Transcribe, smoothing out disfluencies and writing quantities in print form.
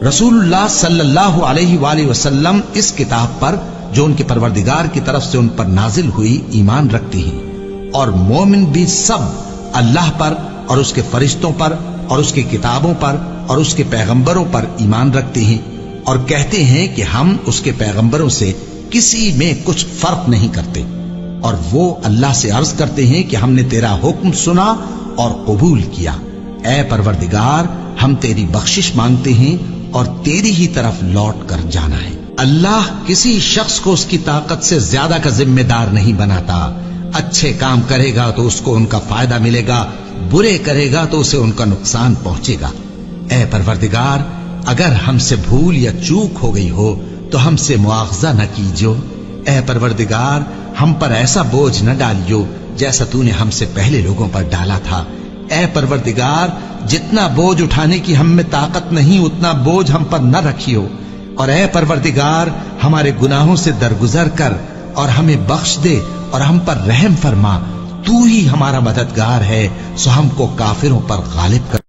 रसूलुल्लाह सल्लल्लाहु अलैहि वाली वसल्लम इस किताब पर जो उनके परवरदिगार की तरफ से उन पर नाजिल हुई ईमान रखती हैं, और मोमिन भी सब अल्लाह पर और उसके फरिश्तों पर और उसकी किताबों पर और उसके पैगंबरों पर ईमान रखते हैं, और कहते हैं कि हम उसके पैगंबरों से किसी में कुछ फर्क नहीं करते। और वो अल्लाह से अर्ज करते हैं कि हमने तेरा हुक्म सुना और कबूल किया। ऐ परवरदिगार, हम तेरी बख्शिश मांगते हैं और तेरी ही तरफ लौट कर जाना है। अल्लाह किसी शख्स को उसकी ताकत से ज्यादा का जिम्मेदार नहीं बनाता। अच्छे काम करेगा तो उसको उनका फायदा मिलेगा, बुरे करेगा तो उसे उनका नुकसान पहुंचेगा। ऐ परवरदिगार, अगर हमसे भूल या चूक हो गई हो तो हमसे मुआवजा न कीजियो। ऐ परवरदिगार, हम पर ऐसा बोझ न डालियो जैसा तूने हमसे पहले लोगों पर डाला था। ऐ परवरदिगार, जितना बोझ उठाने की हम में ताकत नहीं उतना बोझ हम पर न रखियो। और ऐ परवरदिगार, हमारे गुनाहों से दरगुजर कर और हमें बख्श दे और हम पर रहम फरमा। तू ही हमारा मददगार है, सो हमको काफिरों पर गालिब कर।